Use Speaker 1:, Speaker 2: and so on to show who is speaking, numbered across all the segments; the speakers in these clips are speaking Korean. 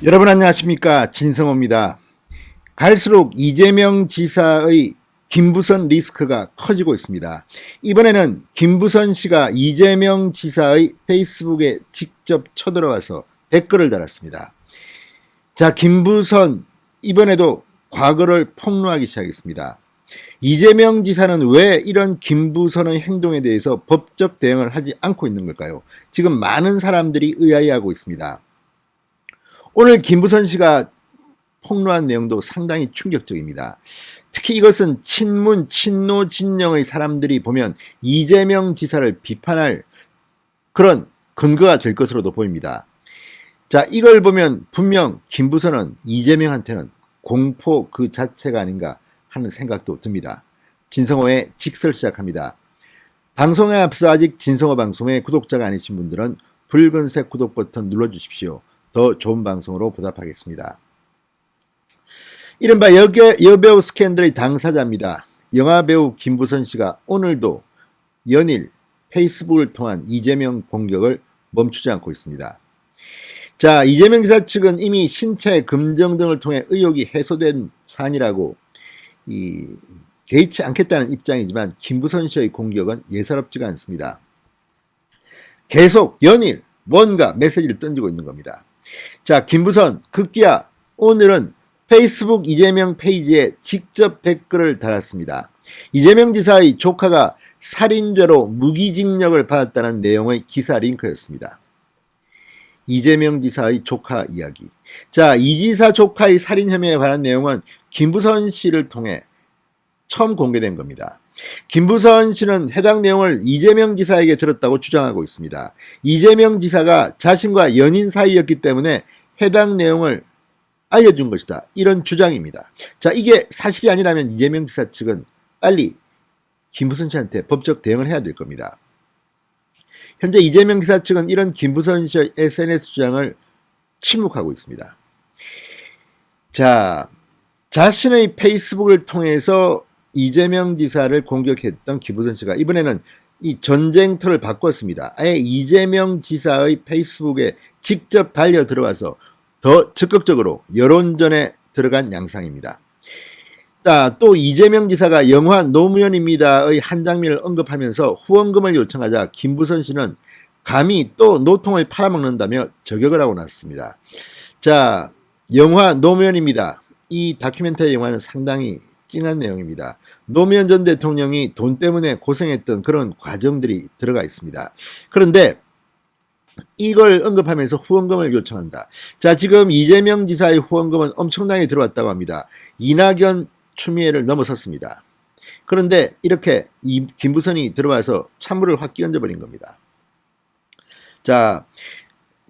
Speaker 1: 여러분 안녕하십니까, 진성호입니다. 갈수록 이재명 지사의 김부선 리스크가 커지고 있습니다. 이번에는 김부선 씨가 이재명 지사의 페이스북에 직접 쳐들어와서 댓글을 달았습니다. 자, 김부선 이번에도 과거를 폭로하기 시작했습니다. 이재명 지사는 왜 이런 김부선의 행동에 대해서 법적 대응을 하지 않고 있는 걸까요? 지금 많은 사람들이 의아해하고 있습니다. 오늘 김부선 씨가 폭로한 내용도 상당히 충격적입니다. 특히 이것은 친문, 친노 진영의 사람들이 보면 이재명 지사를 비판할 그런 근거가 될 것으로도 보입니다. 자, 이걸 보면 분명 김부선은 이재명한테는 공포 그 자체가 아닌가 하는 생각도 듭니다. 진성호의 직설 시작합니다. 방송에 앞서 아직 진성호 방송의 구독자가 아니신 분들은 붉은색 구독 버튼 눌러주십시오. 더 좋은 방송으로 보답하겠습니다. 이른바 여배우 스캔들의 당사자입니다. 영화배우 김부선 씨가 오늘도 연일 페이스북을 통한 이재명 공격을 멈추지 않고 있습니다. 자, 이재명 지사 측은 이미 신체 검정 등을 통해 의혹이 해소된 사안이라고 개의치 않겠다는 입장이지만 김부선 씨의 공격은 예사롭지가 않습니다. 계속 연일 뭔가 메시지를 던지고 있는 겁니다. 자, 김부선 급기야 오늘은 페이스북 이재명 페이지에 직접 댓글을 달았습니다. 이재명 지사의 조카가 살인죄로 무기징역을 받았다는 내용의 기사 링크였습니다. 이재명 지사의 조카 이야기. 자, 이 지사 조카의 살인 혐의에 관한 내용은 김부선 씨를 통해 처음 공개된 겁니다. 김부선 씨는 해당 내용을 이재명 지사에게 들었다고 주장하고 있습니다. 이재명 지사가 자신과 연인 사이였기 때문에 해당 내용을 알려준 것이다, 이런 주장입니다. 자, 이게 사실이 아니라면 이재명 지사 측은 빨리 김부선 씨한테 법적 대응을 해야 될 겁니다. 현재 이재명 지사 측은 이런 김부선 씨의 SNS 주장을 침묵하고 있습니다. 자, 자신의 페이스북을 통해서 이재명 지사를 공격했던 김부선 씨가 이번에는 이 전쟁터를 바꿨습니다. 아예 이재명 지사의 페이스북에 직접 달려 들어와서 더 적극적으로 여론전에 들어간 양상입니다. 또 이재명 지사가 영화 노무현입니다의 한 장면을 언급하면서 후원금을 요청하자 김부선 씨는 감히 또 노통을 팔아먹는다며 저격을 하고 났습니다. 자, 영화 노무현입니다. 이 다큐멘터리 영화는 상당히 찡한 내용입니다. 노무현 전 대통령이 돈 때문에 고생했던 그런 과정들이 들어가 있습니다. 그런데 이걸 언급하면서 후원금을 요청한다. 자, 지금 이재명 지사의 후원금은 엄청나게 들어왔다고 합니다. 이낙연, 추미애를 넘어섰습니다. 그런데 이렇게 김부선이 들어와서 찬물을 확 끼얹어 버린 겁니다. 자,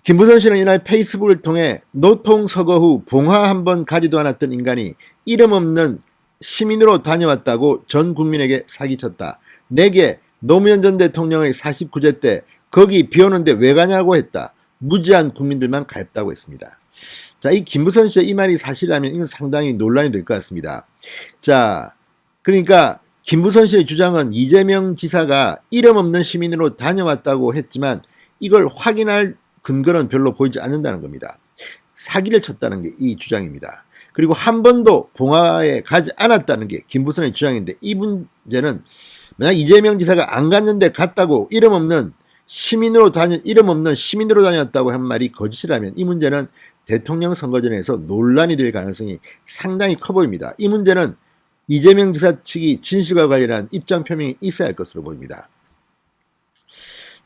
Speaker 1: 김부선 씨는 이날 페이스북을 통해 노통 서거 후 봉화 한번 가지도 않았던 인간이 이름 없는 시민으로 다녀왔다고 전 국민에게 사기쳤다. 내게 노무현 전 대통령의 49제 때 거기 비 오는데 왜 가냐고 했다. 무지한 국민들만 가였다고 했습니다. 자, 이 김부선 씨의 이 말이 사실이라면 이건 상당히 논란이 될 것 같습니다. 자, 그러니까 김부선 씨의 주장은 이재명 지사가 이름 없는 시민으로 다녀왔다고 했지만 이걸 확인할 근거는 별로 보이지 않는다는 겁니다. 사기를 쳤다는 게 이 주장입니다. 그리고 한 번도 봉화에 가지 않았다는 게 김부선의 주장인데, 이 문제는 만약 이재명 지사가 안 갔는데 갔다고 이름 없는 시민으로 다녔다고 한 말이 거짓이라면 이 문제는 대통령 선거전에서 논란이 될 가능성이 상당히 커 보입니다. 이 문제는 이재명 지사 측이 진실과 관련한 입장 표명이 있어야 할 것으로 보입니다.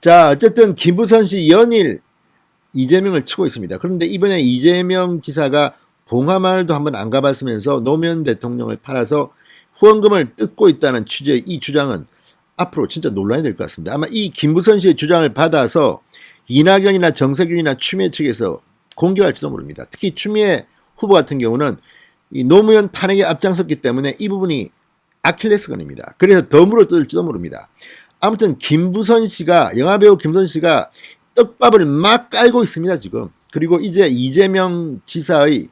Speaker 1: 자, 어쨌든 김부선 씨 연일 이재명을 치고 있습니다. 그런데 이번에 이재명 지사가 봉화마을도 한번 안 가봤으면서 노무현 대통령을 팔아서 후원금을 뜯고 있다는 취지의 이 주장은 앞으로 진짜 논란이 될 것 같습니다. 아마 이 김부선 씨의 주장을 받아서 이낙연이나 정세균이나 추미애 측에서 공격할지도 모릅니다. 특히 추미애 후보 같은 경우는 이 노무현 탄핵에 앞장섰기 때문에 이 부분이 아킬레스건입니다. 그래서 더 물어뜯을지도 모릅니다. 아무튼 김부선 씨가, 영화배우 김부선 씨가 떡밥을 막 깔고 있습니다, 지금. 그리고 이제 이재명 지사의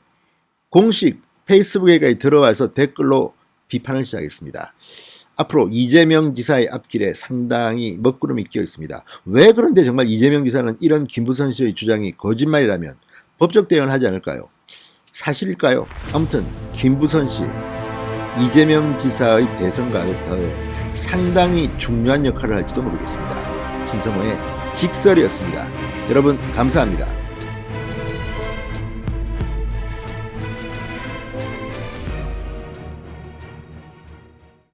Speaker 1: 공식 페이스북에 들어와서 댓글로 비판을 시작했습니다. 앞으로 이재명 지사의 앞길에 상당히 먹구름이 끼어 있습니다. 왜 그런데 정말 이재명 지사는 이런 김부선 씨의 주장이 거짓말이라면 법적 대응을 하지 않을까요? 사실일까요? 아무튼 김부선 씨, 이재명 지사의 대선 가격표에 상당히 중요한 역할을 할지도 모르겠습니다. 진성호의 직설이었습니다. 여러분 감사합니다.